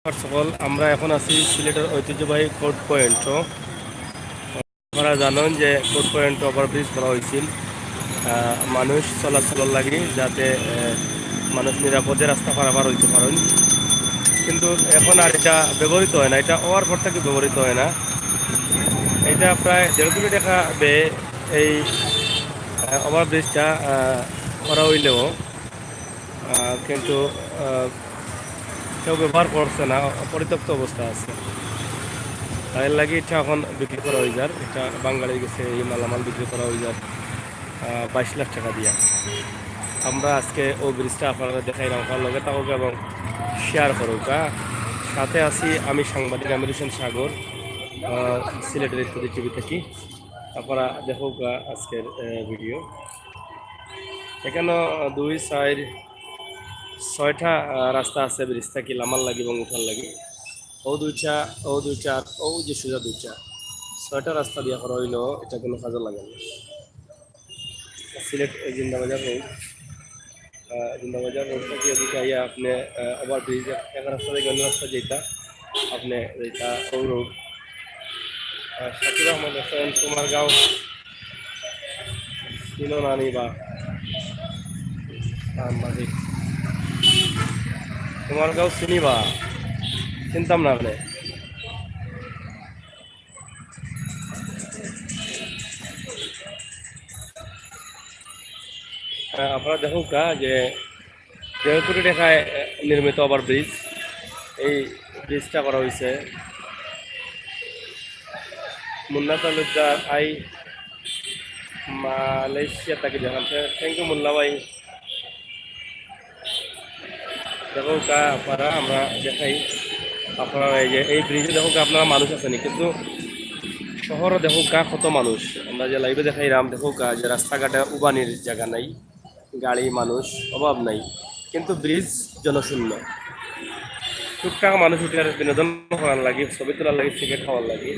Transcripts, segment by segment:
First of all আমরা এখন আছি সিলেটের ঐতিহ্যবাহী কোর্ট পয়েন্ট। আপনারা জানেন যে কোর্ট পয়েন্ট ওভারব্রিজ করা হয়েছিল মানুষ চলাচলের লাগে, যাতে মানুষ নিরাপদে রাস্তা পারাপার হইতে পারেন। কিন্তু এখন আর এটা ব্যবহৃত হয় না, এটা হওয়ার পর থেকে ব্যবহৃত হয় না। এটা প্রায় 1.5 কোটি টাকা ব্যয়ে এই ওভারব্রিজটা করা হইলেও কিন্তু কেউ ব্যবহার করছে না, অপরিত্যক্ত অবস্থা আছে। এর লাগে এটা এখন বিক্রি করা হয়ে যার, এটা বাঙালি গেছে এই মালামাল বিক্রি করা হয়ে যার 22 লাখ টাকা দিয়া। আমরা আজকে ও ব্রিজটা আপনারা দেখাইলাম, ভালো লগে থাকুক এবং শেয়ার করুক। সাথে আছি আমি সাংবাদিক আমির হোসেন সাগর, সিলেটের ইত্যাদি টিভি থেকে। আপনারা দেখুক আজকের ভিডিও। এখানে 2, 4, 6টা রাস্তা আছে ব্রিজ থেকে লামার লাগি এবং উঠার লাগি। ও দুইটা ও যে সোজা 6টা রাস্তা দিয়া করা হইলো, এটা কোনো কাজে লাগে না। সিলেট জিন্দাবাজার রোড, জিন্দাবাজার রোড থেকে এদিকে আইয়া আপনি ওভার ব্রিজ এক রাস্তা থেকে অন্য রাস্তা যেটা আপনি যেটা ও রোড শাকির আহমদ হোসেন কুমারগাঁও চিনো নানি বা সাংবাদিক কুমারগাঁও চিনিবা, চিনতাম না আপনি। আপনারা দেখুক যে 1.5 কোটি টাকায় নির্মিত ওভার ব্রিজ। এই ব্রিজটা করা হয়েছে মুন্না তালুকদার আই মালয়েশিয়া থেকে দেখান। থ্যাংক ইউ মুন্না ভাই। দেখো আপনারা আমরা দেখাই আপনারা এই যে এই ব্রিজে দেখো আপনারা মানুষ আছেনি, কিন্তু শহরও দেখো কত মানুষ। আমরা যে লাইভে দেখাইলাম দেখো যে রাস্তাঘাটে উবানির জায়গা নাই, গাড়ি মানুষ অভাব নাই, কিন্তু ব্রিজ জনশূন্য। টুকটাক মানুষ উঠার বিনোদন করার লাগে, ছবি তোলার লাগে, সিগারেট খাওয়ার লাগে,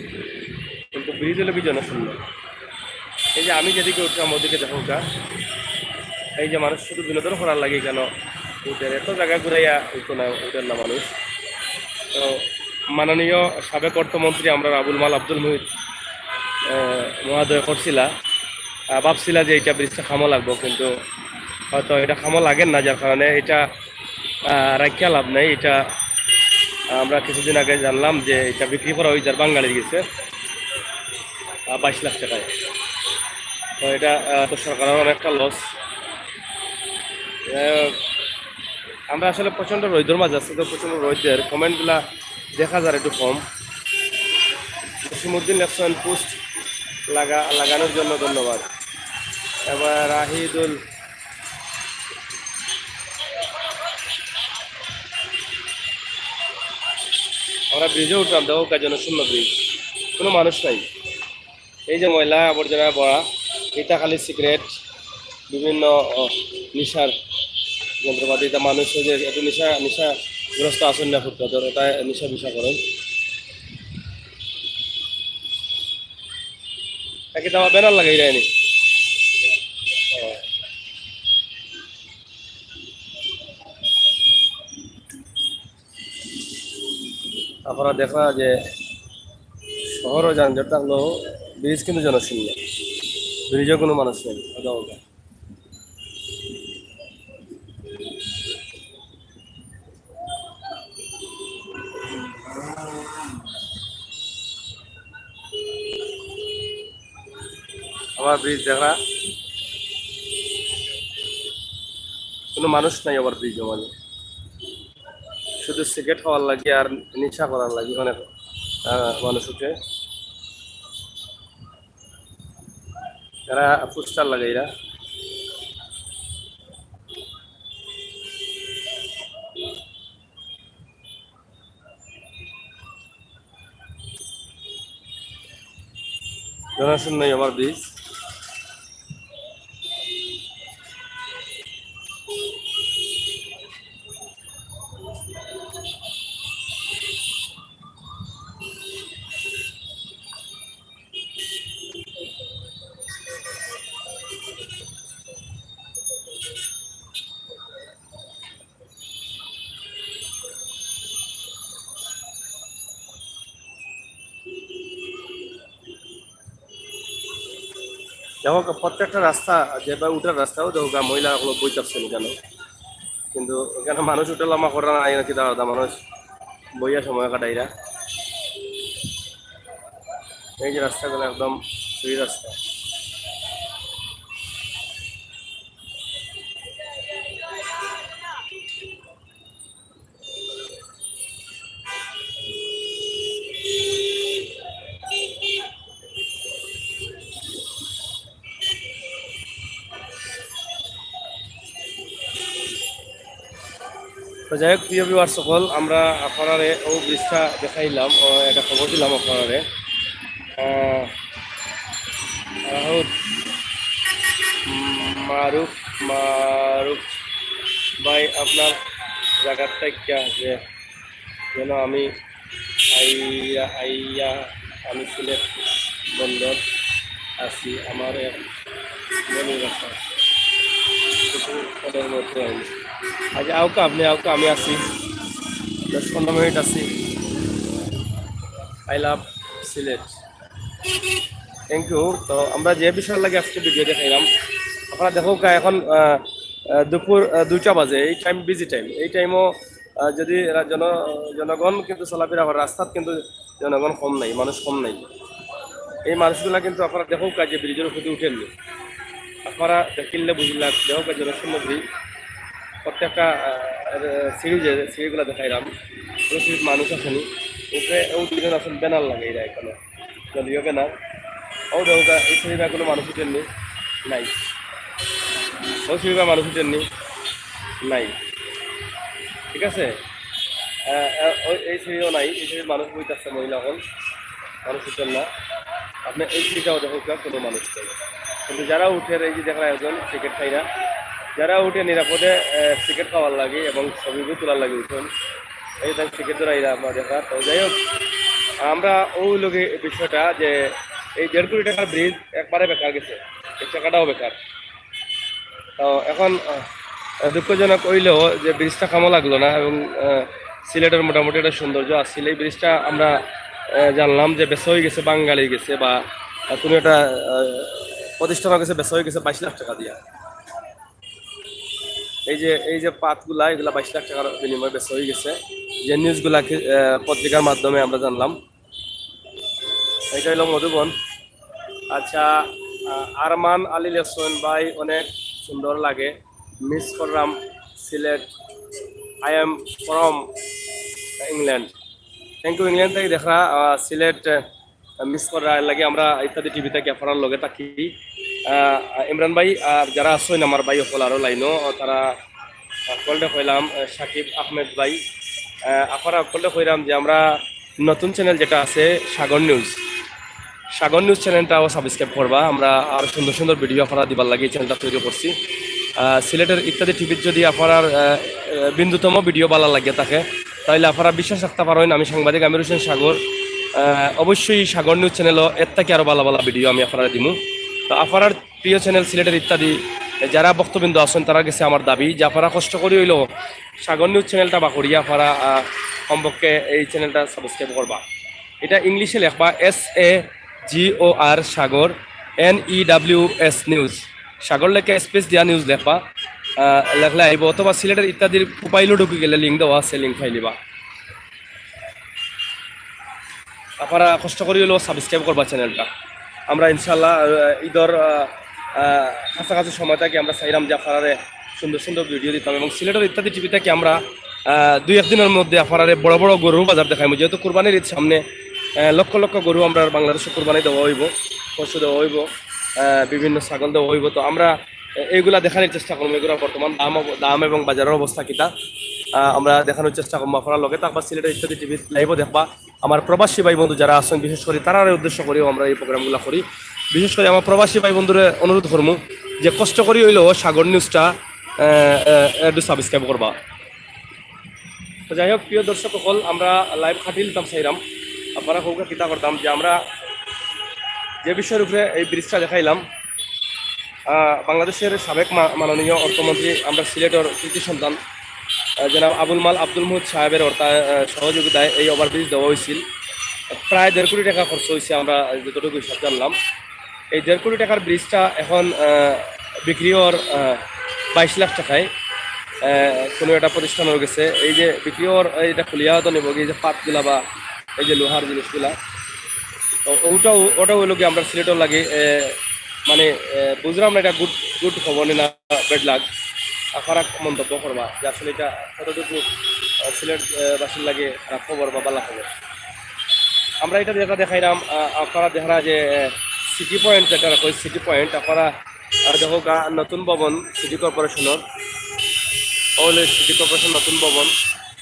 কিন্তু ব্রিজ হলে জনশূন্য। এই যে আমি যেদিকে উঠলাম ওদিকে দেখো এই যে মানুষ শুধু বিনোদন করার লাগে কেন উঠে এত জায়গা ঘুরাইয়া উঠতো না, উঠেন না মানুষ। তো মাননীয় সাবেক অর্থমন্ত্রী আমরা আবুল মাল আব্দুল মুহিত মহোদয় করছিলা, ভাবছিলা যে এটা ব্রিজটা খামো লাগবো, কিন্তু হয়তো এটা খামো লাগেন না, যার কারণে এটা রাখিয়া লাভ নেই। এটা আমরা কিছুদিন আগে জানলাম যে এটা বিক্রি করা হয়ে যার বাঙালির গেছে 22 লাখ টাকায়। তো এটা তো সরকারের অনেকটা লস। আমরা আসলে প্রচণ্ড রোদের মাঝে আসছে, তো প্রচণ্ড রোদের কমেন্টগুলা দেখা যায় একটু কম। জসিমুদ্দিন লেখছেন পোস্ট লাগানোর জন্য ধন্যবাদ। এবার রাহিদুল আমরা ব্রিজে উঠলাম, দেখো জন্য শূন্য ব্রিজ, কোনো মানুষ নাই। এই যে ময়লা আবর্জনা ভরা, এটা খালি সিগারেট বিভিন্ন নেশার যন্ত্রপাতি, এটা মানুষ যে একটু নেশাগ্রস্ত আসেন না ফুটপাতের, ওটা নেশা বিষা করেন। তাকে তো আমার ব্যানার লাগাই যায়নি। আপনারা দেখা যে শহরও যানজট থাকলেও ব্রিজ কিন্তু জনশূন্য, ব্রিজেও কোনো মানুষ নেই। আমার ব্রিজ দেখা কোনো মানুষ নাই, আবার ব্রিজে মানে শুধু সিগারেট খাওয়ার লাগে আর নেশা করার লাগে অনেক মানুষ উঠে। এরা পোস্টার লাগে, এরা জনশূন্য আমার ব্রিজ। দেখো প্রত্যেকটা রাস্তা যেভাবে উঠার রাস্তাও দেখো মহিলাগুলো বইতেছেন এখানে, কিন্তু এখানে মানুষ উঠালামা করা নাই নাকি, দাদা মানুষ বইয়া সময় কাটাইরা। এই যে রাস্তাগুলো একদম ফ্রি রাস্তা। তো যাই হোক প্রিয় ভিউয়ার সকল, আমরা আপনারে ও ব্রিজটা দেখাইলাম, ও একটা খবর দিলাম আপনারে। রাহুল মারুফ মারুফ ভাই আপনার জায়গাটা কি আছে যেন আমি আইয়া আইয়া আমি সিলেট বন্দর আছি, আমার এক মনের কথা কিছুক্ষণের মধ্যে আমি আজ আউকা আপনি আউকা আমি আছি 10-15 মিনিট আছি। I love Sylhet, thank you. তো আমরা যে বিষয় লাগে আজকে ভিডিও দেখাইলাম, আপনারা দেখো এখন দুপুর 2টা বাজে, এই টাইম বিজি টাইম, এই টাইমও যদি জনগণ কিন্তু চলাফেরা করে রাস্তাত, কিন্তু জনগণ কম নাই, মানুষ কম নাই। এই মানুষগুলা কিন্তু আপনারা দেখো যে ব্রিজের উপরে উঠেননি, আপনারা দেখিলে বুঝলাম দেখো জনশূন্য ব্রিজ, প্রত্যেকটা সিঁড়িগুলো দেখাইলাম, সিঁড়ির মানুষ আসেনি, উপরে ও দুজন আসেন ব্যানার লাগে এরা এখানে দলীয় ব্যানার, ও দেখো এই সিঁড়িটা কোনো মানুষ উঠেননি নাই, ও সিঁড়িটা মানুষ উঠেননি নাই, ঠিক আছে। এই সিঁড়িও নাই, এই সিঁড়ির মানুষ বইতেছে, মহিলাগণ মানুষ উঠেন না। আপনি এই সিঁড়িটাও দেখো কোনো মানুষ নেই, কিন্তু যারা উঠে এই যে দেখা একজন টিকিট খাইরা, যারা উঠে নিরাপদে টিকিট খাওয়ার লাগে এবং ছবি তোলার লাগে উঠুন, এই তাই টিকিট ধরাইরা আমরা দেখা। তো যাই হোক, আমরা ওই লোকে বিষয়টা যে এই 1.5 কোটি টাকার ব্রিজ একবারে বেকার গেছে, এই টাকাটাও বেকার। তো এখন দুঃখজনক হইলেও যে ব্রিজটা কামো লাগলো না, এবং সিলেটের মোটামুটি একটা সৌন্দর্য আসছিল। এই ব্রিজটা আমরা জানলাম যে বেচা হয়ে গেছে, বাঙালি গেছে বা কোনো একটা প্রতিষ্ঠানের কাছে বেচা হয়ে গেছে 22 লাখ টাকা দিয়া। এই যে পাতগুলা এগুলা 22 লাখ টাকার বিনিময়ে বেচা হয়ে গেছে, যে নিউজগুলা পত্রিকার মাধ্যমে আমরা জানলাম। এটা হলো মধুবন। আচ্ছা, আরমান আলী লেসন ভাই অনেক সুন্দর লাগে, মিস করলাম Sylhet, I am from England. Thank you England থেকে দেখা সিলেট মিস করার লাগে আমরা ইত্যাদি টিভি থেকে আপনার লগে থাকি। ইমরান ভাই আর যারা আসেন আমার ভাই সকল আরও লাইনও তারা সকলটা কইলাম, সাকিব আহমেদ ভাই আপনারা সকলটা কইলাম যে আমরা নতুন চ্যানেল যেটা আছে সাগর নিউজ, সাগর নিউজ চ্যানেলটাও সাবস্ক্রাইব করবা। আমরা আরও সুন্দর সুন্দর ভিডিও আপনারা দিবার লাগে চ্যানেলটা তৈরি করছি। সিলেটের ইত্যাদি টিভির যদি আপনার বিন্দুতম ভিডিও ভালো লাগে থাকে, তাহলে আপনারা বিশ্বাস রাখতে পারেন আমি সাংবাদিক আমির হোসেন সাগর, অবশ্যই সাগর নিউজ চ্যানেলও এর থেকে আরও ভালো ভালো ভিডিও আমি আপনারা দিব। তো আপনার প্রিয় চ্যানেল সিলেটের ইত্যাদি যারা বক্তবিন্দু আছেন তারা গেছে আমার দাবি যে আপনারা কষ্ট করে হইলেও সাগর নিউজ চ্যানেলটা বা করিয়া আপনারা সম্পর্কে এই চ্যানেলটা সাবস্ক্রাইব করবা। এটা ইংলিশে লেখবা SAGOR সাগর NEWS নিউজ, সাগর লেখা স্পেস দিয়া নিউজ লেখবা, লেখলে আইব, অথবা সিলেটের ইত্যাদির প্রোফাইলও ঢুকে গেলে লিঙ্ক দেওয়া আছে, লিঙ্ক ফাইলিবা। আপনারা কষ্ট করে হলেও সাবস্ক্রাইব করবা চ্যানেলটা। আমরা ইনশাল্লাহ ঈদর কাছাকাছি সময় থেকে আমরা চাইলাম যে আপনারা সুন্দর সুন্দর ভিডিও দিতাম, এবং সিলেটের ইত্যাদি টিভি থেকে আমরা 2-1 দিনের মধ্যে আপনারা বড় বড় গরুর বাজার দেখাইব, যেহেতু কোরবানির ঈদ সামনে, লক্ষ লক্ষ গরু আমরা বাংলাদেশে কোরবানি দেওয়া হইব, পশু দেওয়া হইব, বিভিন্ন ছাগল দেওয়া হইব। তো আমরা এইগুলা দেখানোর চেষ্টা করবো, এগুলো বর্তমান দাম এবং বাজারের অবস্থা কিতা আমরা দেখানোর চেষ্টা করবো। আপনারা লগে থাকবা, সিলেটের ইত্যাদি টিভি লাইভও দেখবা। আমার প্রবাসী ভাই বন্ধু যারা আছেন বিশেষ করে তারার উদ্দেশ্য করেও আমরা এই প্রোগ্রামগুলো করি। বিশেষ করে আমার প্রবাসী ভাই বন্ধুরে অনুরোধ করবো যে কষ্ট করি হইলেও সাগর নিউজটা একটু সাবস্ক্রাইব করবা। তো যাই হোক প্রিয় দর্শক সকল, আমরা লাইভ খাটিয়ে নিতাম চাইলাম, আপনারা খুব চিন্তা করতাম যে আমরা যে বিষয়ের উপরে এই ব্রিজটা দেখাইলাম, বাংলাদেশের সাবেক মাননীয় অর্থমন্ত্রী আমরা সিলেটের কৃতি সন্তান জনাব আবুল মাল আব্দুল মুহিত সাহেবের সহযোগিতায় এই ওভারব্রিজ দেওয়া হয়েছিল। প্রায় 1.5 কোটি টাকা খরচ হয়েছে আমরা যতটুকু হিসাব জানলাম। এই 1.5 কোটি টাকার ব্রিজটা এখন বিক্রি হওয়ার 22 লাখ টাকায় কোনো একটা প্রতিষ্ঠান হয়ে গেছে। এই যে বিক্রি হওয়ার এটা খুলিয়া হতো নেব, এই যে পাতগুলা বা এই যে লোহার জিনিসগুলা, তো ওটাও হইলো কি আমরা সিলেটর লাগে মানে বুঝলাম না এটা গুড গুড খবর না বেড লাগ, খারাপ মন্তব্য করবা যে আসলে এটা কতটুকু সিলেট বাসীর লাগে খারাপ খবর বা বালা খবর। আমরা এটা দেখাইলাম আপনারা দেখা যে সিটি পয়েন্ট যেটা রাখো সিটি পয়েন্ট আপনারা দেখো নতুন ভবন সিটি কর্পোরেশনের, ওলে সিটি কর্পোরেশন নতুন ভবন,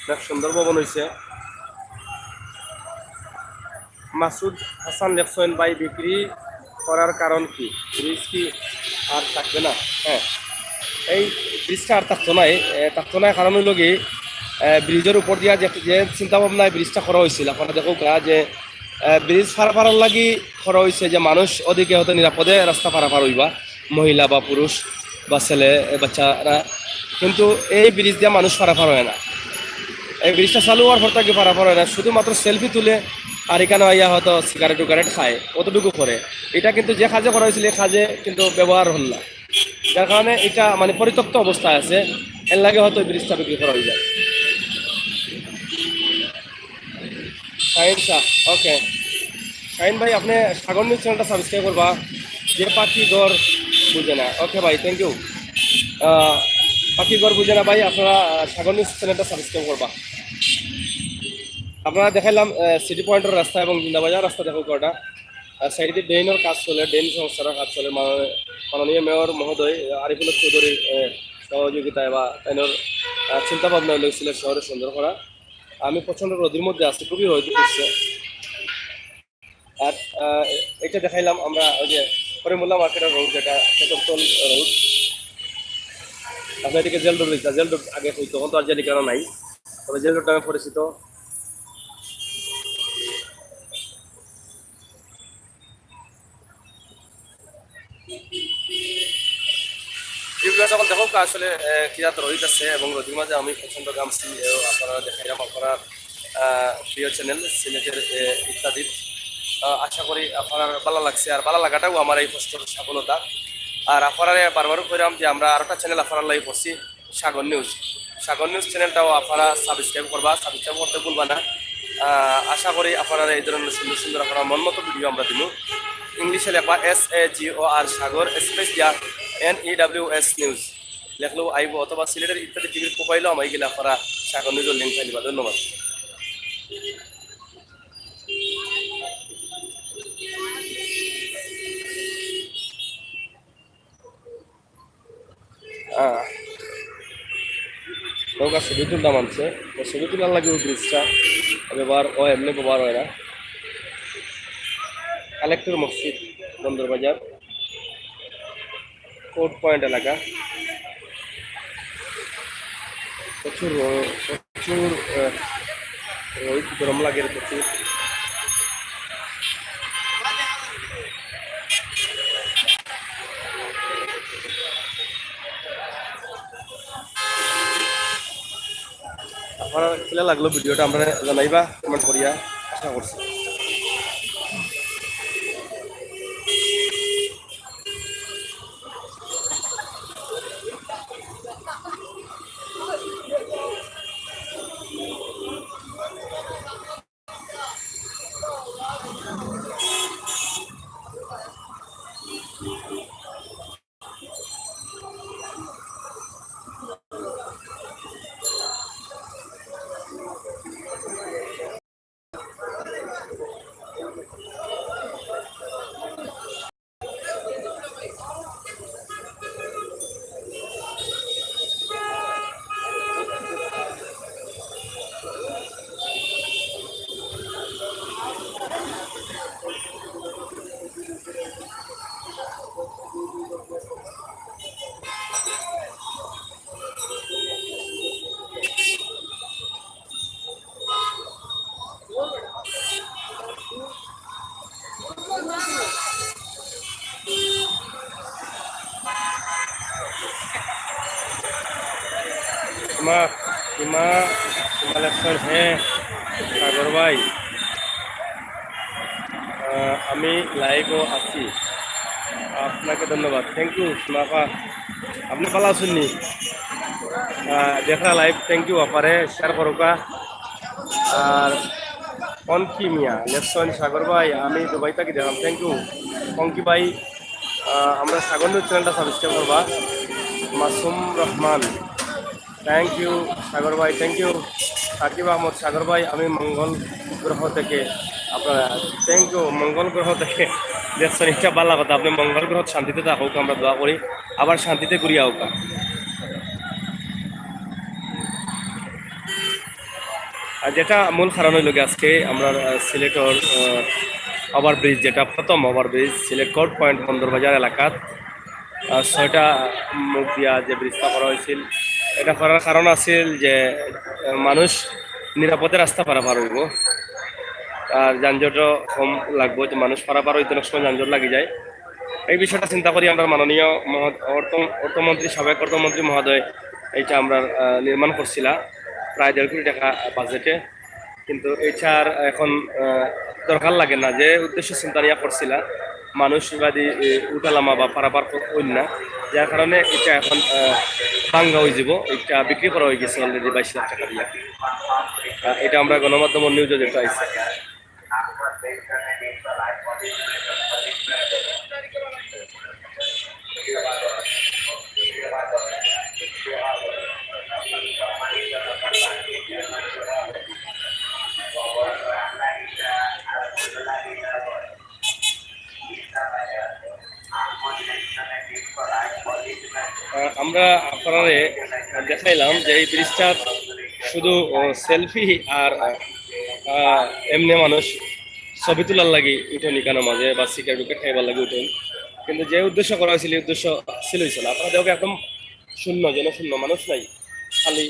বেশ সুন্দর ভবন হয়েছে। মাসুদ হাসান লেখছেন ভাই বিক্রি করার কারণ কি, ব্রিজ কি আর থাকবে না? হ্যাঁ, এই ব্রিজটা আর থাকতো না কারণ হইল কি ব্রিজের উপর দিয়া যে চিন্তা ভাবনায় ব্রিজটা করা হয়েছিল আপনারা দেখো যে ব্রিজ পারাপার লাগি করা হয়েছে যে মানুষ ওদিকে হয়তো নিরাপদে রাস্তা পারাপার হইবা, মহিলা বা পুরুষ বা ছেলে বাচ্চারা, কিন্তু এই ব্রিজ দিয়ে মানুষ পারাপার হয় না। এই ব্রিজটা চালু হওয়ার পর তাকে পারাপার হয় না, শুধুমাত্র সেলফি তুলে আর এখানে আইয়া হয়তো সিগারেট খায়, অতটুকু করে। এটা কিন্তু যে কাজে করা হয়েছিল এই কাজে কিন্তু ব্যবহার হল না, যার কারণে এটা মানে পরিত্যক্ত অবস্থায় আছে, এর লাগে হয়তো ব্রিজটা বিক্রি করা হয়ে যায়। শাহিন শাহ, ওকে শাহিন ভাই আপনি সাগর নিউজ চ্যানেলটা সাবস্ক্রাইব করবা, যে পাখি ঘর বুঝে না। ওকে ভাই, থ্যাংক ইউ। পাখি ঘর বুঝে না ভাই, আপনারা সাগর নিউজ চ্যানেলটা সাবস্ক্রাইব করবা। আপনারা দেখাইলাম সিটি পয়েন্টের রাস্তা এবং জিন্দাবাজার রাস্তা দেখো কটা সাইডে ড্রেনের কাজ চলে, ড্রেন সংস্কারের কাজ চলে। মাননীয় মেয়র মহোদয় আরিফুল চৌধুরীর সহযোগিতায় বা তাইনের চিন্তা ভাবনা লইছিল শহরে সুন্দর করা। আমি প্রচণ্ড রোদের মধ্যে আছি, খুবই রোদ উঠছে। আর এটা দেখাইলাম আমরা ওই যে করিমুল্লা মার্কেটের রোড, যেটা চতুর্থল রোড। আপনার এদিকে জেল রোড রয়েছে, জেল রোড আগে হইতো, তখন তো আর জেলি কেন নাই, তবে জেল রোড নামে পরিচিত। যেগুলো যখন দেখো আসলে কিরাত রোহিত আছে এবং রোদির মাঝে আমি প্রচণ্ড গামছি, আপনারা দেখাইলাম আপনারা প্রিয় চ্যানেল সিলেটের ইত্যাদি। আশা করি আপনার ভালো লাগছে, আর ভালো লাগাটাও আমার এই কষ্টের সফলতা। আর আপনারা বারবারও কইলাম যে আমরা আর একটা চ্যানেল আপনারা লাগে করছি, সাগর নিউজ। সাগর নিউজ চ্যানেলটাও আপনারা সাবস্ক্রাইব করবা, সাবস্ক্রাইব করতে ভুলবা না। আশা করি আপনারা এই ধরনের সুন্দর সুন্দর আপনারা মন মতো ভিডিও আমরা দিব। ইংলিশে লেখা SAGOR সাগর স্পেস দিয়া NEWS নিউজ লেখলেও আইব, অথবা সিলেটের ইত্যাদি টিভির প্রোফাইলও আমায় গেলে আপনারা সাগর নিউজের লিঙ্ক পাই দিবা। ধন্যবাদ। নৌকা ছবি তুলতাম আনছে, ছবি তোলার লাগে ওই ব্রিজটা ব্যবহার ও এমনি ব্যবহার হয় না। কালেক্টর মসজিদ, বন্দরবাজার কোর্ট পয়েন্ট এলাকা। প্রচুর প্রচুর রোদ, গরম লাগে প্রচুর। আপনার খেলা লাগলো ভিডিওটা আমরা জানাইবা, কমেন্ট করিয়া, আশা করছি। সীমা সীমা সীমা লেখছেন, হ্যাঁ সাগর ভাই আমি লাইভও আছি, আপনাকে ধন্যবাদ, থ্যাংক ইউ আপা। আপনি ভালো আছেননি? দেখা লাইভ, থ্যাংক ইউ আপারে শেয়ার করোকা। আর পঙ্কি মিয়া লেফটন সাগর ভাই, আমি দুবাই থেকে দেখলাম, থ্যাংক ইউ পঙ্কি ভাই। আমরা সাগর নিউজ চ্যানেলটা সাবস্ক্রাইব করবা। মাসুম রহমান, থ্যাংক ইউ সাগর ভাই, থ্যাংক ইউ। সাকিব আহমদ সাগর ভাই, আমি মঙ্গল গ্রহ থেকে আপনারা, থ্যাংক ইউ মঙ্গল গ্রহ থেকে দেখছেন, এটা ভালো কথা। আপনি মঙ্গল গ্রহ শান্তিতে থাকুক, আমরা দোয়া করি, আবার শান্তিতে ঘুরিয়া হোক। আর যেটা মূল কারণ হইল আজকে আমরা সিলেটর ওভারব্রিজ, যেটা প্রথম overbridge Sylhet court point Bandarbazar এলাকাত 6টা মুখ দিয়া যে ব্রিজটা করা হয়েছিল, এটা করার কারণ আছিল যে মানুষ নিরাপদে রাস্তা পারাপার হইব, আর যানজটও কম লাগবো, যে মানুষ পারাপার হইতে অনেক সময় যানজট লাগি যায়। এই বিষয়টা চিন্তা করি আমরা মাননীয় অর্থমন্ত্রী, সাবেক অর্থমন্ত্রী মহোদয় এইটা আমরা নির্মাণ করছিলাম প্রায় 1.5 কোটি টাকা বাজেটে। কিন্তু এইটার এখন দরকার লাগে না, যে উদ্দেশ্য চিন্তা নিয়ে করছিলা মানুষবাদী উঠালামা বা পারাপার হইল না, যার কারণে এটা এখন ভাঙ্গা হয়ে যাব। এটা বিক্রি করা হয়ে গেছে অলরেডি 22 লাখ টাকা দিয়ে। এটা আমরা গণমাধ্যম নিউজে যেটা আইছে। আমরা আপনারে দেখাইলাম যে এই ব্রিজটা শুধু সেলফি আর এমনি মানুষ ছবি তোলার লাগি উঠেনি কেন মাঝে, বা সিগারেট উঠে খাইবার লাগে উঠেন, কিন্তু যে উদ্দেশ্য করা হয়েছিল এই উদ্দেশ্য ছিল না। আপনারা দেখো একদম শূন্য, জনশূন্য, মানুষ নাই, খালি।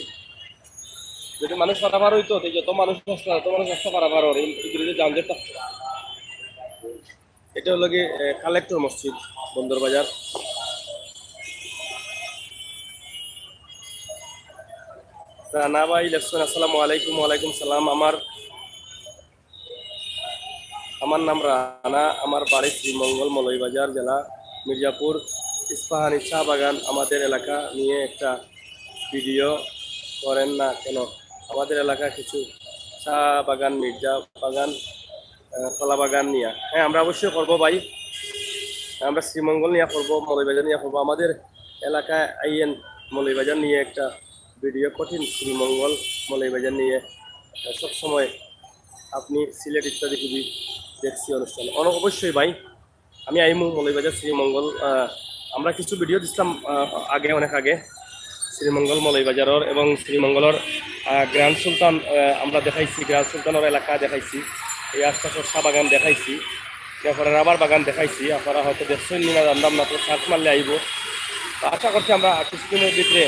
যদি মানুষ পারাপার হইতো, যত মানুষ রাস্তা পারাপার হর, এই ব্রিজে যানজট থাকতো। এটা হলো গিয়ে কালেক্টর মসজিদ বন্দরবাজার। রানা ভাই লেখছেন, আসসালামু আলাইকুম। ওয়ালাইকুম সালাম। আমার নাম রানা, আমার বাড়ি শ্রীমঙ্গল, মৌলভীবাজার জেলা, মির্জাপুর, ইস্পাহানি চা বাগান। আমাদের এলাকা নিয়ে একটা ভিডিও করেন না কেন? আমাদের এলাকা কিছু চা বাগান, মির্জা বাগান, কলা বাগান নিয়ে। হ্যাঁ, আমরা অবশ্যই করবো ভাই। আমরা শ্রীমঙ্গল নিয়ে করবো, মৌলভীবাজার নিয়ে করবো। আমাদের এলাকায় আইএন মৌলভীবাজার নিয়ে একটা ভিডিও কঠিন, শ্রীমঙ্গল মৌলভীবাজার নিয়ে সবসময় আপনি সিলেট ইত্যাদি খুবই দেখছি অনুষ্ঠান। অবশ্যই ভাই, আমি আইমু মৌলভীবাজার শ্রীমঙ্গল। আমরা কিছু ভিডিও দিচ্ছিলাম আগে, অনেক আগে, শ্রীমঙ্গল মৌলভীবাজারের এবং শ্রীমঙ্গলের গ্র্যান্ড সুলতান আমরা দেখাইছি, গ্র্যান্ড সুলতানের এলাকা দেখাইছি, এই আশপাশের চা বাগান দেখাইছি, তারপরে রাবার বাগান দেখাইছি। আপনারা হয়তো দেখছেন না, জানলাম না, তো সার্চ মারলে আইব। তো আশা করছি আমরা কিছুদিনের ভিতরে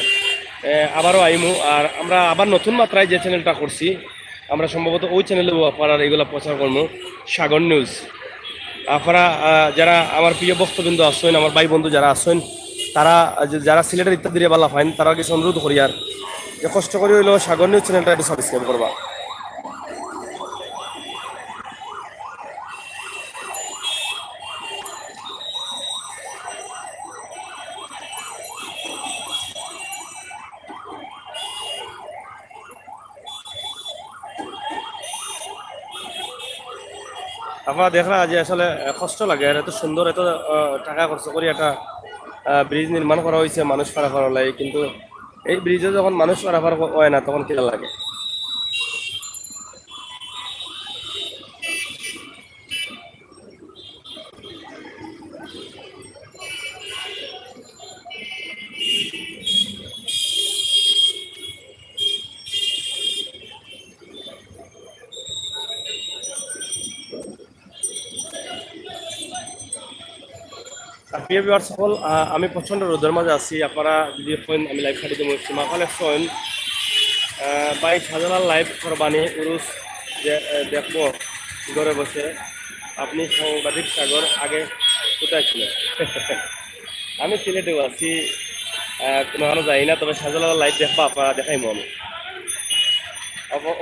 আবারও আইমু। আর আমরা আবার নতুন মাত্রায় যে চ্যানেলটা করছি, আমরা সম্ভবত ওই চ্যানেলেও আপনারা এগুলো প্রচার করবো, সাগর নিউজ। আপনারা যারা আমার প্রিয় বক্তবৃন্দ আসছেন, আমার ভাই বন্ধু যারা আসছেন, তারা যারা সিলেটের ইত্যাদি বালা ফাইন, তারা কিছু অনুরোধ করি আর যে কষ্ট করে হইলো সাগর নিউজ চ্যানেলটা একটু সাবস্ক্রাইব করবা। আপনারা দেখরা যে আসলে কষ্ট লাগে, আর এত সুন্দর, এত টাকা খরচ করি একটা ব্রিজ নির্মাণ করা হয়েছে মানুষ পারাপার লাগে, কিন্তু এই ব্রিজে যখন মানুষ পারাপার হয় না, তখন কেনা লাগে। প্রিয় ভিউয়ার্স সকল, আমি প্রচণ্ড রোদের মাঝে আছি। আপনারা যদি ফোন আমি লাইভ খাটি দেবো সীমাকালে ফোন বাই সাজালাল লাইভ করবানি উরুস দেখবো ঘরে বসে। আপনি সাংবাদিক সাগর আগে কোথায় ছিলেন? আমি সিলেটেও আছি, কোনো যাই না, তবে সাজালাল লাইভ দেখবো, আপনারা দেখাইবো আমি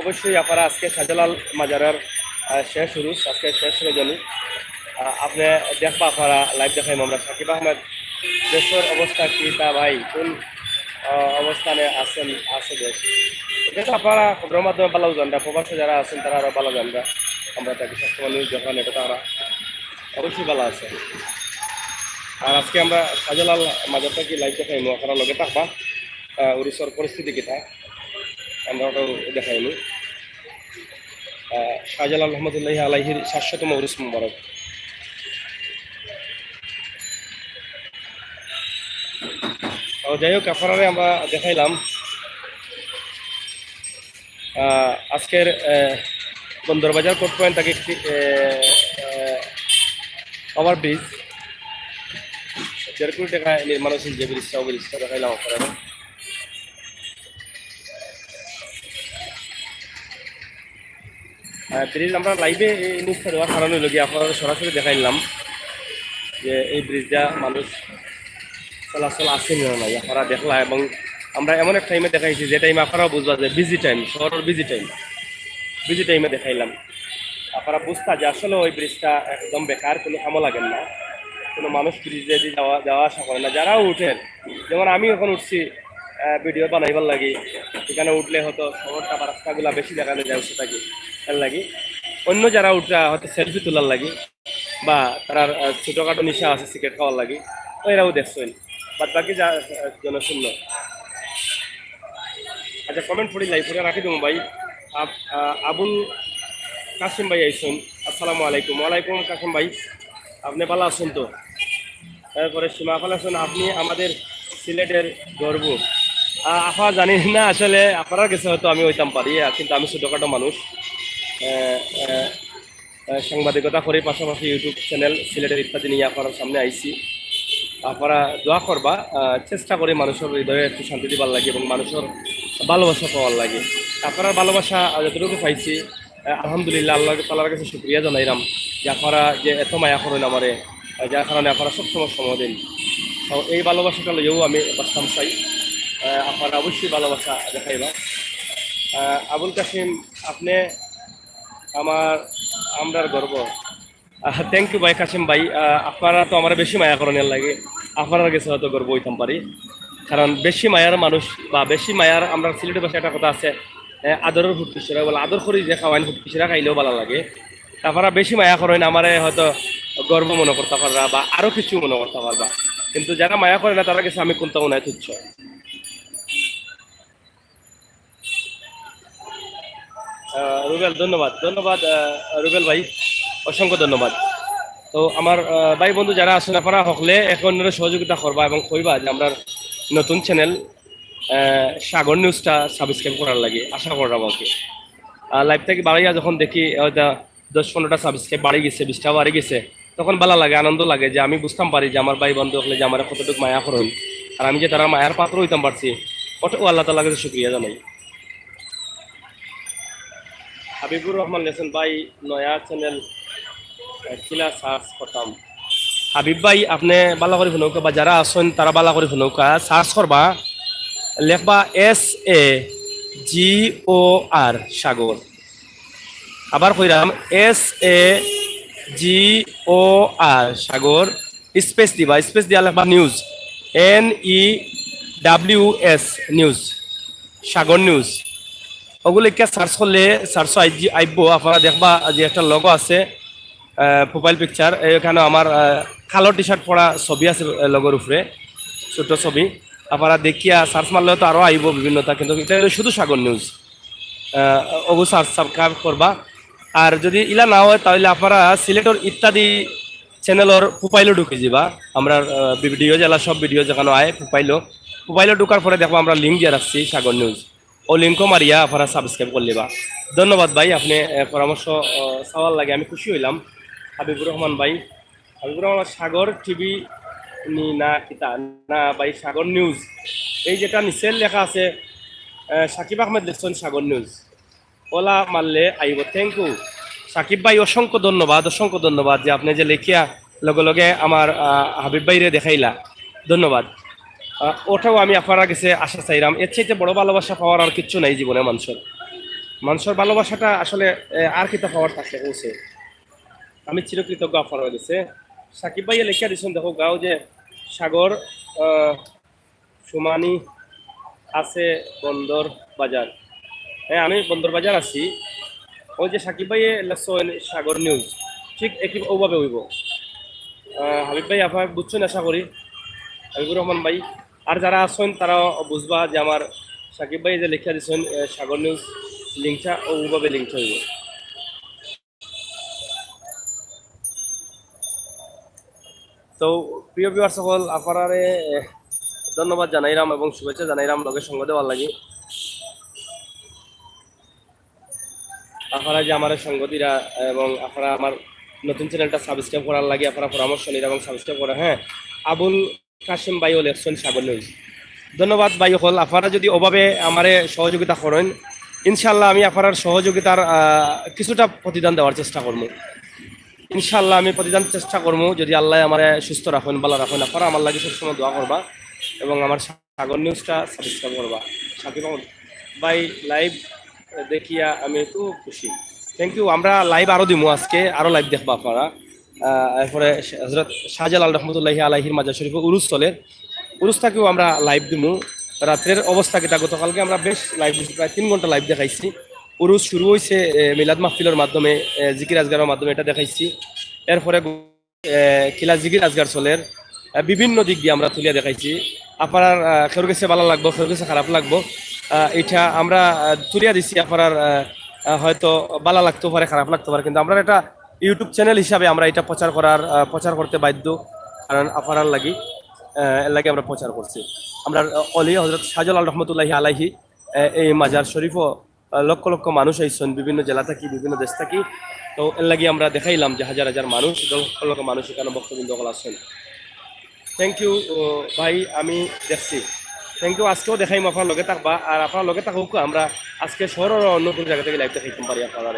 অবশ্যই। আপনারা আজকে সাজালাল মাজারের শেষ উরুস, আজকে শেষ রজনী। আপনি দেখবা আপনারা লাইভ দেখাইম আমরা সাকিব আহমেদ দেশের অবস্থা কি তা ভাই কোন অবস্থানে আছেন আছে দেশ এটা তো আপনারা খবরের মাধ্যমে ভালো জানরা প্রবাসে যারা আছেন তারা আরো ভালো জানরা আমরা তাকে সবসময় নিউজ দেখান এটা তারা অবশ্যই ভালো আছে আর আজকে আমরা শাহজালাল মাজারটা কি লাইভ দেখাইমু আপনারা লগে থাকবা উড়িষ্যার পরিস্থিতি কিটা আমরা ওটাও দেখাইমু শাহজালাল রহমতুল্লাহ আলাইহির ৭০০তম উরুস মুবারক যাই হোক আপনারা আমরা দেখাইলাম আজকের বন্দরবাজার কোর্ট পয়েন্ট থেকে একটি ওভারব্রিজ ১.৫ কোটি টাকা নির্মাণশীল যে ব্রিজটা দেখাইলাম আপনারা ব্রিজ আমরা লাইভে এই নিউজটা দেওয়ার কারণ হইল গিয়ে আপনারা সরাসরি দেখাইলাম যে এই ব্রিজটা মানুষ চলাচল আছে না নাই আপনারা দেখলা এবং আমরা এমন এক টাইমে দেখাইছি যে টাইমে আপনারাও বুঝবা যে বিজি টাইম শহরের বিজি টাইমে দেখাইলাম আপনারা বুঝতা যে আসলে ওই ব্রিজটা একদম বেকার কোনো কামও লাগেন না কোনো মানুষ ব্রিজে দিয়ে যাওয়া আসা করে না যারাও উঠেন যেমন আমি এখন উঠছি ভিডিও বানাইবার লাগি এখানে উঠলে হয়তো শহরটা বা রাস্তাগুলো বেশি দেখানো যায় সেটাকে এর লাগি অন্য যারা উঠা হয়তো সেলফি তোলার লাগি বা তার ছোটোখাটো নিশা আছে সিগারেট খাওয়ার লাগি তো এরাও দেখছেন বাদ বাকি যা জনশূন্য আচ্ছা কমেন্ট পড়ি লাইভ করে রাখি দেবো ভাই আবুল কাসিম ভাই আইসুন আসসালামু আলাইকুম ওয়ালাইকুম কাসিম ভাই আপনি ভালো আছেন তো তারপরে সীমা ভালো আছেন আপনি আমাদের সিলেটের গর্ব আপা জানি না আসলে আপনার কাছে হয়তো আমি হইতাম পারি কিন্তু আমি ছোটোখাটো মানুষ সাংবাদিকতা করে পাশাপাশি ইউটিউব চ্যানেল সিলেটের ইত্যাদি নিয়ে আপনার সামনে আইছি আপনারা দোয়া করবা চেষ্টা করি মানুষের হৃদয়ে একটু শান্তি দিবার লাগে এবং মানুষের ভালোবাসা পাওয়ার লাগে আপনার ভালোবাসা যতটুকু পাইছি আলহামদুলিল্লাহ আল্লাহ তাআলার কাছে শুকরিয়া জানাইলাম যে আপনারা যে এত মায়া করেন আমারে যার কারণে আপনারা সবসময় সময় দিন তো এই ভালোবাসাটা লইও আমি বাঁচতাম চাই আপনারা অবশ্যই ভালোবাসা দেখাইবা আবুল কাসিম আপনি আমরার গর্ব থ্যাংক ইউ ভাই কাসিম ভাই আপনারা তো আমার বেশি মায়া করণের লাগে আপনার কাছে হয়তো গর্ব হইতাম পারি কারণ বেশি মায়ার মানুষ বা বেশি মায়ার আমরা সিলেটের ভাষায় একটা কথা আছে আদরের ফুটপিসরা বলে আদর করি যে খাওয়াইন ফুটপিসরা খাইলেও ভালো লাগে তারপরে বেশি মায়া করেন আমারে হয়তো গর্ব মনে করতে পারবা বা আরও কিছু মনে করতে পারবা কিন্তু যারা মায়া করে না তারা কাছে আমি কোনটা মনে হয় তুচ্ছ রুবেল ধন্যবাদ রুবেল ভাই অসংখ্য ধন্যবাদ তো আমার ভাই বন্ধু যারা আছেন আপনারা হকলে এখন সহযোগিতা করবা এবং কইবা যে আমরা নতুন চ্যানেল সাগর নিউজটা সাবস্ক্রাইব করার লাগে আশা করলাম আর কি লাইভ থেকে বাড়াইয়া যখন দেখি হয়তো 10-15টা সাবস্ক্রাইব বাড়ি গেছে 20টা বাড়ি গেছে তখন ভালো লাগে আনন্দ লাগে যে আমি বুঝতাম পারি যে আমার ভাই বন্ধু হলে যে আমার কতটুকু মায়া করুন আর আমি যে তারা মায়ার পাত্র হইতাম পারছি ওটাও আল্লাহ তাআলার কাছে শুকরিয়া জানাই হাবিবুর রহমান লেসেন ভাই নয়া চ্যানেল কিলা সার্চ করতাম হাবিব ভাই আপনি বালা করে শুনৌকা বা যারা আছেন তারা বালা করে শুনৌকা সার্চ করবা লেখবা SAGOR সাগর আবার কইরাম SAGOR সাগর স্পেস দিবা স্পেস দিয়া লেখবা নিউজ NEWS নিউজ সাগর নিউজ ওগুলো কে সার্চ করলে সার্চ আইব আপনারা দেখবা যে একটা লগো আছে প্রোফাইল পিকচার এখানে আমার কালো টি শার্ট পরা ছবি আছে লগোর উপরে ছোট ছবি আপনারা দেখিয়া সার্চ মারলেও তো আরও আইব বিভিন্নতা কিন্তু এটা শুধু সাগর নিউজ ওগু সাবস্ক্রাইব করবা আর যদি ইলা না হয় তাহলে আপনারা সিলেটর ইত্যাদি চ্যানেলের প্রোফাইলও ঢুকে যাবা আমরা ভিডিও জেলা সব ভিডিও যেখানে আয় প্রোফাইলও ঢুকার পরে দেখবো আমরা লিঙ্ক দিয়ে রাখছি সাগর নিউজ ও লিঙ্কও মারিয়া আপনারা সাবস্ক্রাইব করলেবা ধন্যবাদ ভাই আপনি পরামর্শ চাওয়ার লাগে আমি খুশি হইলাম হাবিবুর রহমান ভাই সাগর টিভি নি না কিতা না ভাই সাগর নিউজ এই যেটা নিচের লেখা আছে সাকিব আহমেদ লিখছেন সাগর নিউজ ওলা মারলে আইব থ্যাংক ইউ সাকিব ভাই অসংখ্য ধন্যবাদ যে আপনি যে লেখিয়া লগে লগে আমার হাবিব ভাইরে দেখাইলা ধন্যবাদ ওটাও আমি আপনারা কাছে আশা চাইলাম এর চাইতে বড় ভালোবাসা পাওয়ার আর কিচ্ছু নাই জীবনে মানুষের ভালোবাসাটা আসলে আর কিতা পাওয়ার থাকতে পৌঁছে আমি চিরকৃতজ্ঞ আপনার কাছে। সাকিব ভাইয়া লেখা দিচ্ছেন দেখো গাও যে সাগর সুমানি আছে বন্দর বাজার। হ্যাঁ আমি বন্দর বাজার আছি। ওই যে সাকিব ভাই লেখছেন সাগর নিউজ, ঠিক একই ওভাবে হইব। হাবিব ভাই আপনার বুঝছেন আশা করি, হাবিবুর রহমান ভাই। আর যারা আছেন তারা বুঝবা যে আমার সাকিব ভাই যে লেখা দিচ্ছেন সাগর নিউজ লিঙ্কটা ওভাবে লিঙ্কটা হইব। তো প্রিয় ভিউয়ার সকল আপনারে ধন্যবাদ জানাইলাম এবং শুভেচ্ছা জানাইলাম লগে সঙ্গ দেওয়ার লাগি। আপনারা যে আমার সঙ্গতিরা এবং আপনারা আমার নতুন চ্যানেলটা সাবস্ক্রাইব করার লাগে আপনারা পরামর্শ নিন এবং সাবস্ক্রাইব করা। হ্যাঁ আবুল কাশিম ভাই ও লেখছেন সাগর নিউজ। ধন্যবাদ ভাই হল। আপনারা যদি ওভাবে আমারে সহযোগিতা করেন ইনশাল্লাহ আমি আপনার সহযোগিতার কিছুটা প্রতিদান দেওয়ার চেষ্টা করবো। ইনশাল্লাহ আমি প্রতিদান চেষ্টা করবো যদি আল্লাহ আমার সুস্থ রাখেন ভালো রাখেন। আপনারা আমার লাগে সবসময় দোয়া করবা এবং আমার সাগর নিউজটা সাবস্ক্রাইব করবা। সাকিব ভাই লাইভ দেখিয়া আমি একটু খুশি, থ্যাংক ইউ। আমরা লাইভ আরও দিমু, আজকে আরও লাইভ দেখবা আপনারা। এরপরে হজরত শাহজালাল রহমতুল্লাহি আলাইহির মাজার শরীফ উরুস চলে, উরুস থাকেও আমরা লাইভ দিমু। রাত্রের অবস্থা কিটা গতকালকে আমরা বেশ লাইভ দিচ্ছি, প্রায় 3 ঘন্টা লাইভ দেখাইছি। উরুস শুরু হয়েছে মিলাদ মাহফিলের মাধ্যমে, জিকির আজগারের মাধ্যমে এটা দেখাইছি। এরপরে কিলা জিকির আজগার চলের বিভিন্ন দিক দিয়ে আমরা তুলিয়া দেখাইছি। আপনার কেউ কাছে ভালো লাগবো, কেউ কাছে খারাপ লাগবো, এটা আমরা তুলিয়া দিছি। আপনার হয়তো ভালো লাগতে পারে, খারাপ লাগতে পারে, কিন্তু আমরা এটা ইউটিউব চ্যানেল হিসাবে আমরা এটা প্রচার করতে বাধ্য। কারণ আপনার লাগি এর লাগে আমরা প্রচার করছি। আমরা অলি হজরত শাহজালাল রহমতুল্লাহি আলাইহি এই মাজার শরীফও লক্ষ লক্ষ মানুষ আইসন বিভিন্ন জেলা থাকি, বিভিন্ন দেশ থাকি। তো এর লাগে আমরা দেখাইলাম যে হাজার হাজার মানুষ, লক্ষ লক্ষ মানুষ এখানে বক্তবৃন্দ আছেন। থ্যাংক ইউ ভাই, আমি দেখছি। Thank you. আজকেও দেখাইম আপনার লগে থাকবা, আর আপনার লগে থাকুক আমরা আজকে শহরের অন্য কোনো জায়গা থেকে লাইভ দেখাইতাম পারি। আপনার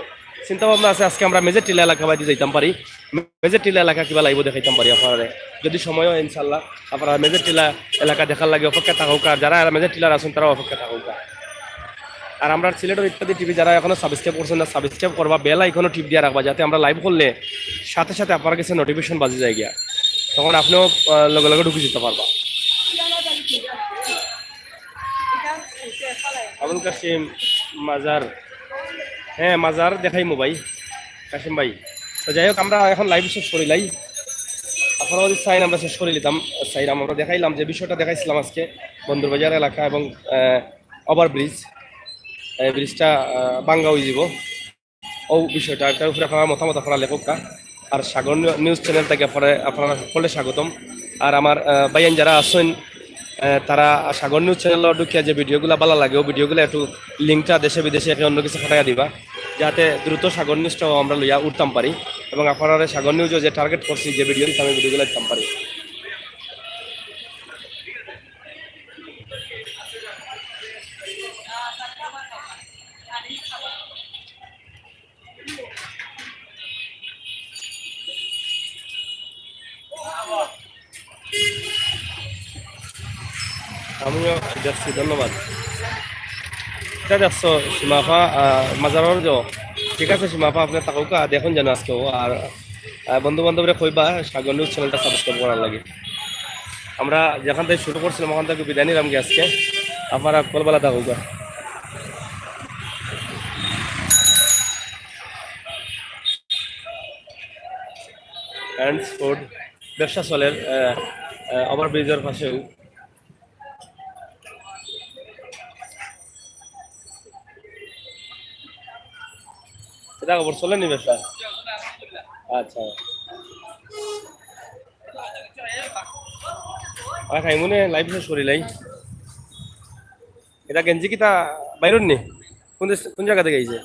চিন্তা ভাবনা আছে আজকে আমরা মেজর টিলা এলাকা বাইতে যাইতাম পারি, মেজর টিলা এলাকা কিবা লাইভ দেখাইতাম পারি আপনার যদি সময় হয়। ইনশাল্লাহ আপনারা মেজর টিলা এলাকা দেখার লাগে অপেক্ষা থাকুক, আর যারা মেজর টিলার আছেন তারা অপেক্ষা থাকুক। আর আমরা সিলেটের ইত্যাদি টিভি যারা এখনো সাবস্ক্রাইব করছেন না সাবস্ক্রাইব করবা, বেল আইকনও টিপ দিয়ে রাখবা, যাতে আমরা লাইভ করলে সাথে সাথে আপনার কাছে নোটিফিকেশন বাজে যায় গিয়া, তখন আপনিও লগে লগে ঢুকে যেতে পারবা। আবুল কাশিম মাজার, হ্যাঁ মাজার দেখাইমু ভাই কাশিম ভাই। তো যাই হোক আমরা এখন লাইভ শেষ করিলাই, আপনারা যদি চাইন আমরা শেষ করে নিতাম। চাইলাম আমরা দেখাইলাম যে বিষয়টা দেখাইছিলাম আজকে বন্দরবাজার এলাকা এবং ওভার ব্রিজ, এই ব্রিজটা বাঙ্গা হয়ে যাব ও বিষয়টা, এটার উপরে আপনারা মতামত আপনারা লেখকটা। আর সাগর নিউজ চ্যানেল থেকে আপনারা সকলে স্বাগতম। আর আমার ভাইয়ান যারা আছেন তারা সাগর নিউজ চ্যানেলের ঢুকিয়া যে ভিডিওগুলো ভালো লাগে ও ভিডিওগুলো একটু লিঙ্কটা দেশে বিদেশে একে অন্য কিছু ফাটাইয়া দিবা, যাতে দ্রুত সাগর নিউজটাও আমরা লইয়া উঠতাম পারি এবং আপনারা সাগর নিউজও যে টার্গেট করছি যে ভিডিও দিতে আমি ভিডিওগুলো দিতাম পারি। আমিও যাচ্ছি, ধন্যবাদ। এটা যাচ্ছ সীমাফা মাজারের যাও, ঠিক আছে সীমাফা আপনার তাকুকা দেখুন যেন আজকেও। আর বন্ধু বান্ধবরা কইবা সাগর নিউজ চ্যানেলটা সাবস্ক্রাইব করার লাগে। আমরা যেখান থেকে শুরু করছিলাম ওখান থেকে বিদায় নিলাম কি আজকে, আপনারা কলবেলা তাকুকা। হ্যান্ডস ফুড ব্যবসা চলের ওভার ব্রিজের পাশেও। এটা খবর চলেনি ব্যবসা? আচ্ছা আর খাইমুনে লাইভ শেষ করিলাই। এটা গেঞ্জি কিতা বাইরন নি? কোন জায়গা থেকে আইছে?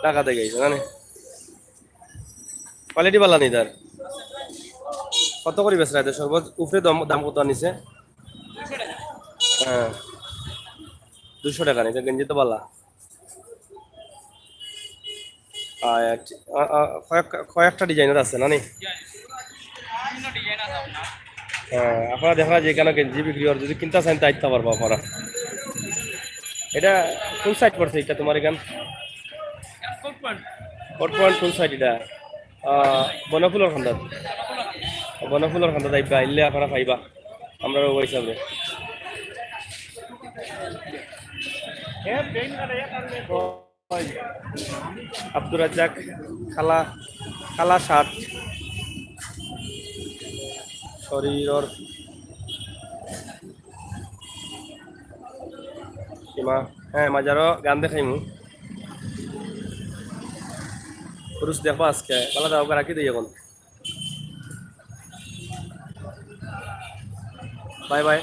ঢাকা থেকে আইছে জানে। কোয়ালিটি ভালো নি তার? কত করে বেচরা এদের সর্বোচ্চ উপরে দাম কত আনিছে? হ্যাঁ 200 টাকা নিছে, গেঞ্জি তো ভালো। কয়েকটা ডিজাইনের আছে না নি? হ্যাঁ আপনারা দেখা যেখানে গেঞ্জি বিক্রি হয় যদি কিনতে চান তাইতে পারবো আপনারা। এটা কোন সাইড পড়ছে এটা তোমার এখান? কোট পয়েন্ট কোন সাইড এটা? বনফুলের খান্দাত বনফুলের খান্দাত আইবা আইলে আপনারা পাইবা আমরা ওই হিসাবে আব্দুর রাজ্জাক খালা খালা সাত শরীরের সীমা হ্যাঁ মাজারও গান দেখাইমু পুরুষ দেখবা আজকে ভালো দাও রাখি দিই এখন বাই বাই